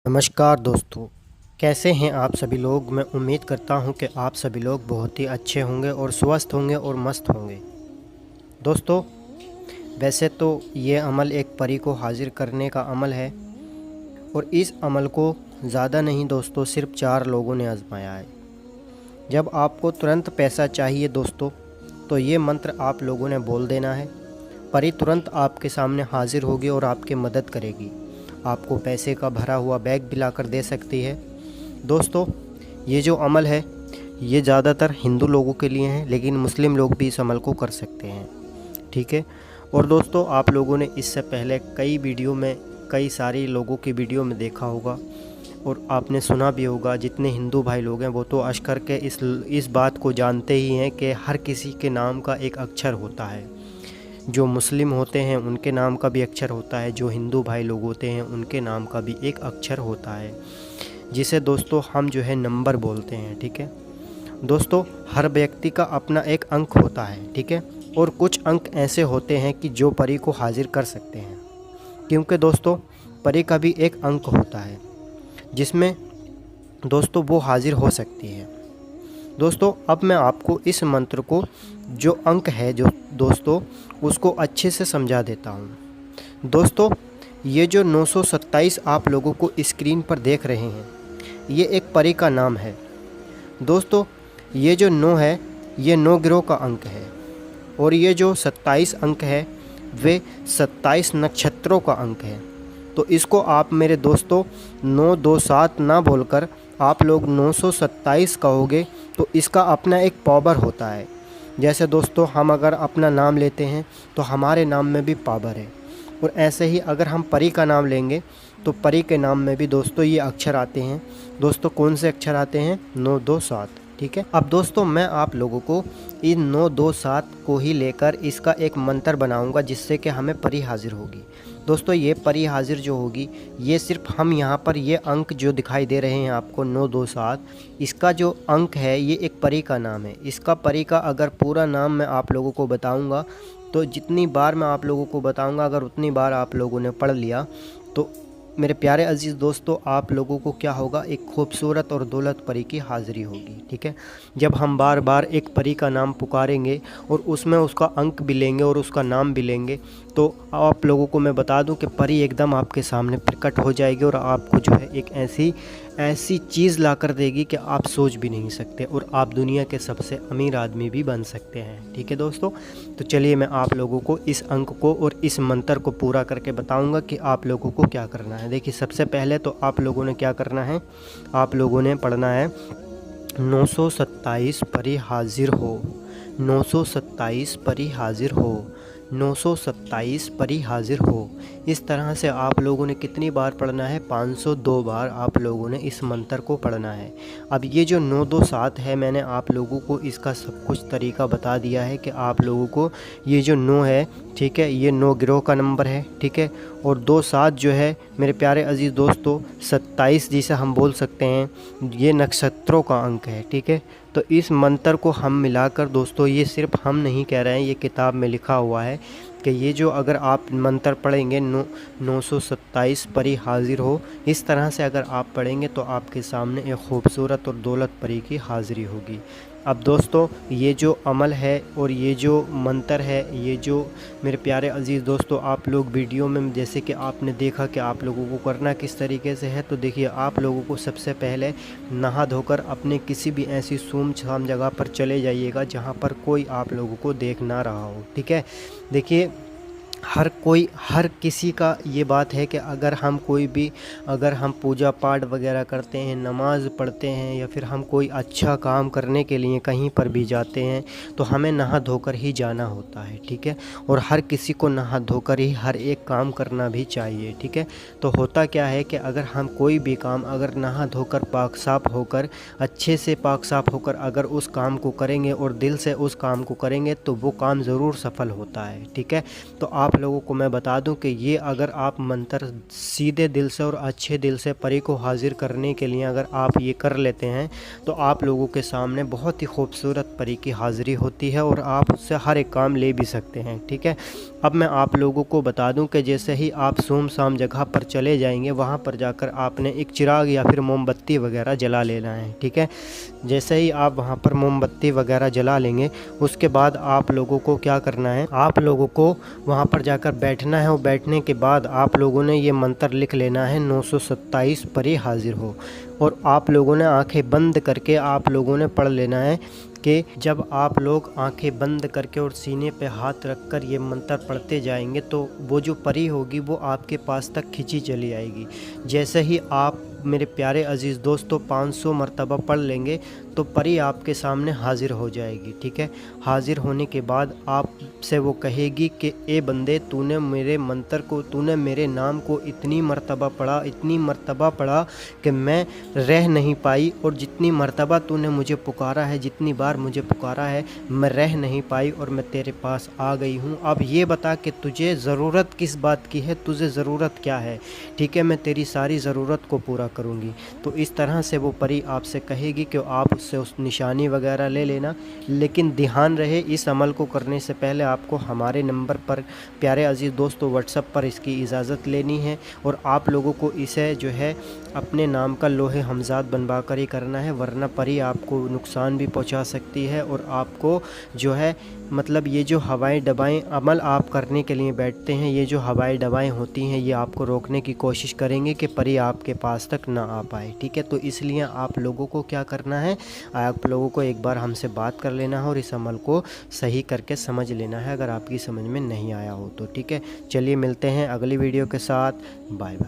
नमस्कार दोस्तों, कैसे हैं आप सभी लोग। मैं उम्मीद करता हूं कि आप सभी लोग बहुत ही अच्छे होंगे और स्वस्थ होंगे और मस्त होंगे। दोस्तों, वैसे तो ये अमल एक परी को हाजिर करने का अमल है और इस अमल को ज़्यादा नहीं दोस्तों, सिर्फ 4 लोगों ने आजमाया है। जब आपको तुरंत पैसा चाहिए दोस्तों, तो ये मंत्र आप लोगों ने बोल देना है। परी तुरंत आपके सामने हाजिर होगी और आपकी मदद करेगी। आपको पैसे का भरा हुआ बैग भी लाकर दे सकती है। दोस्तों, ये जो अमल है ये ज़्यादातर हिंदू लोगों के लिए है, लेकिन मुस्लिम लोग भी इस अमल को कर सकते हैं, ठीक है। और दोस्तों, आप लोगों ने इससे पहले कई वीडियो में, कई सारे लोगों की वीडियो में देखा होगा और आपने सुना भी होगा। जितने हिंदू भाई लोग हैं वो तो अश करके इस बात को जानते ही हैं कि हर किसी के नाम का एक अक्षर होता है। जो मुस्लिम होते हैं उनके नाम का भी अक्षर होता है, जो हिंदू भाई लोग होते हैं उनके नाम का भी एक अक्षर होता है, जिसे दोस्तों हम जो है नंबर बोलते हैं, ठीक है। दोस्तों, हर व्यक्ति का अपना एक अंक होता है, ठीक है। और कुछ अंक ऐसे होते हैं कि जो परी को हाजिर कर सकते हैं, क्योंकि दोस्तों परी का भी एक अंक होता है जिसमें दोस्तों वो हाजिर हो सकती है। दोस्तों, अब मैं आपको इस मंत्र को, जो अंक है जो दोस्तों, उसको अच्छे से समझा देता हूँ। दोस्तों, ये जो 927 आप लोगों को स्क्रीन पर देख रहे हैं, ये एक परी का नाम है। दोस्तों, ये जो 9 है ये 9 ग्रहों का अंक है और ये जो 27 अंक है वे 27 नक्षत्रों का अंक है। तो इसको आप मेरे दोस्तों 927 ना बोलकर आप लोग 927 कहोगे, तो इसका अपना एक पावर होता है। जैसे दोस्तों हम अगर अपना नाम लेते हैं तो हमारे नाम में भी पावर है, और ऐसे ही अगर हम परी का नाम लेंगे तो परी के नाम में भी दोस्तों ये अक्षर आते हैं। दोस्तों, कौन से अक्षर आते हैं? 927, ठीक है। अब दोस्तों, मैं आप लोगों को इन 927 को ही लेकर इसका एक मंत्र बनाऊंगा जिससे कि हमें परी हाजिर होगी। दोस्तों, ये परी हाजिर जो होगी, ये सिर्फ हम यहाँ पर ये अंक जो दिखाई दे रहे हैं आपको 927, इसका जो अंक है ये एक परी का नाम है। इसका परी का अगर पूरा नाम मैं आप लोगों को बताऊँगा तो जितनी बार मैं आप लोगों को बताऊँगा, अगर उतनी बार आप लोगों ने पढ़ लिया तो मेरे प्यारे अजीज़ दोस्तों, आप लोगों को क्या होगा, एक खूबसूरत और दौलत परी की हाज़िरी होगी, ठीक है। जब हम बार बार एक परी का नाम पुकारेंगे और उसमें उसका अंक भी लेंगे और उसका नाम भी लेंगे, तो आप लोगों को मैं बता दूं कि परी एकदम आपके सामने प्रकट हो जाएगी और आपको जो है एक ऐसी चीज़ ला कर देगी कि आप सोच भी नहीं सकते, और आप दुनिया के सबसे अमीर आदमी भी बन सकते हैं, ठीक है दोस्तों। तो चलिए मैं आप लोगों को इस अंक को और इस मंत्र को पूरा करके बताऊंगा कि आप लोगों को क्या करना है। देखिए, सबसे पहले तो आप लोगों ने क्या करना है, आप लोगों ने पढ़ना है 927 परी हाजिर हो, 927 परी हाजिर हो, 927 परी हाजिर हो। इस तरह से आप लोगों ने कितनी बार पढ़ना है? 502 बार आप लोगों ने इस मंत्र को पढ़ना है। अब ये जो 927 है, मैंने आप लोगों को इसका सब कुछ तरीका बता दिया है कि आप लोगों को ये जो 9 है, ठीक है, ये 9 ग्रहों का नंबर है, ठीक है। और 27 जो है मेरे प्यारे अजीज़ दोस्तों, 27 जिसे हम बोल सकते हैं, ये नक्षत्रों का अंक है, ठीक है। तो इस मंत्र को हम मिलाकर दोस्तों, ये सिर्फ हम नहीं कह रहे हैं, ये किताब में लिखा हुआ है कि ये जो अगर आप मंत्र पढ़ेंगे 927 परी हाजिर हो, इस तरह से अगर आप पढ़ेंगे तो आपके सामने एक खूबसूरत और दौलत परी की हाज़िरी होगी। अब दोस्तों, ये जो अमल है और ये जो मंत्र है, ये जो मेरे प्यारे अजीज़ दोस्तों, आप लोग वीडियो में जैसे कि आपने देखा कि आप लोगों को करना किस तरीके से है। तो देखिए, आप लोगों को सबसे पहले नहा धोकर अपने किसी भी ऐसी सुनसान जगह पर चले जाइएगा जहाँ पर कोई आप लोगों को देख ना रहा हो, ठीक है। देखिए, हर किसी का ये बात है कि अगर हम पूजा पाठ वगैरह करते हैं, नमाज़ पढ़ते हैं, या फिर हम कोई अच्छा काम करने के लिए कहीं पर भी जाते हैं, तो हमें नहा धोकर ही जाना होता है, ठीक है। और हर किसी को नहा धोकर ही हर एक काम करना भी चाहिए, ठीक है। तो होता क्या है कि अगर हम कोई भी काम अगर नहा धोकर पाक साफ़ होकर, अच्छे से पाक साफ़ होकर अगर उस काम को करेंगे और दिल से उस काम को करेंगे, तो वो काम ज़रूर सफल होता है, ठीक है। तो आप आप लोगों को मैं बता दूं कि ये अगर आप मंत्र सीधे दिल से और अच्छे दिल से परी को हाजिर करने के लिए अगर आप ये कर लेते हैं तो आप लोगों के सामने बहुत ही खूबसूरत परी की हाज़िरी होती है और आप उससे हर एक काम ले भी सकते हैं। ठीक है, अब मैं आप लोगों को बता दूं कि जैसे ही आप सुनसान जगह पर चले जाएंगे वहाँ पर जाकर आपने एक चिराग या फिर मोमबत्ती वगैरह जला लेना है। ठीक है, जैसे ही आप वहाँ पर मोमबत्ती वगैरह जला लेंगे उसके बाद आप लोगों को क्या करना है, आप लोगों को वहाँ पर जाकर बैठना है और बैठने के बाद आप लोगों ने ये मंत्र लिख लेना है 927 परी हाजिर हो। और आप लोगों ने आंखें बंद करके आप लोगों ने पढ़ लेना है कि जब आप लोग आंखें बंद करके और सीने पे हाथ रखकर ये मंत्र पढ़ते जाएंगे तो वो जो परी होगी वो आपके पास तक खिंची चली आएगी। जैसे ही आप मेरे प्यारे अज़ीज़ दोस्तों 500 मरतबा पढ़ लेंगे तो परी आपके सामने हाजिर हो जाएगी। ठीक है, हाजिर होने के बाद आपसे वो कहेगी कि ए बंदे, तूने मेरे मंत्र को, तूने मेरे नाम को इतनी मरतबा पढ़ा, इतनी मरतबा पढ़ा कि मैं रह नहीं पाई, और जितनी मरतबा तूने मुझे पुकारा है, जितनी बार मुझे पुकारा है, मैं रह नहीं पाई और मैं तेरे पास आ गई हूँ। अब ये बता कि तुझे ज़रूरत किस बात की है, तुझे ज़रूरत क्या है। ठीक है, मैं तेरी सारी ज़रूरत को पूरा करूँगी। तो इस तरह से वो परी आपसे कहेगी कि आप उससे उस निशानी वगैरह ले लेना। लेकिन ध्यान रहे, इस अमल को करने से पहले आपको हमारे नंबर पर प्यारे अजीज़ दोस्तों व्हाट्सएप पर इसकी इजाज़त लेनी है और आप लोगों को इसे जो है अपने नाम का लोहे हमजाद बनवा कर ही करना है, वरना परी आपको नुकसान भी पहुंचा सकती है और आपको जो है मतलब ये जो हवाई दवाएं अमल आप करने के लिए बैठते हैं, ये जो हवाई दवाएं होती हैं ये आपको रोकने की कोशिश करेंगे कि परी आपके पास तक ना आ पाए। ठीक है, तो इसलिए आप लोगों को क्या करना है, आप लोगों को एक बार हमसे बात कर लेना है और इस अमल को सही करके समझ लेना है अगर आपकी समझ में नहीं आया हो तो। ठीक है, चलिए मिलते हैं अगली वीडियो के साथ। Bye bye.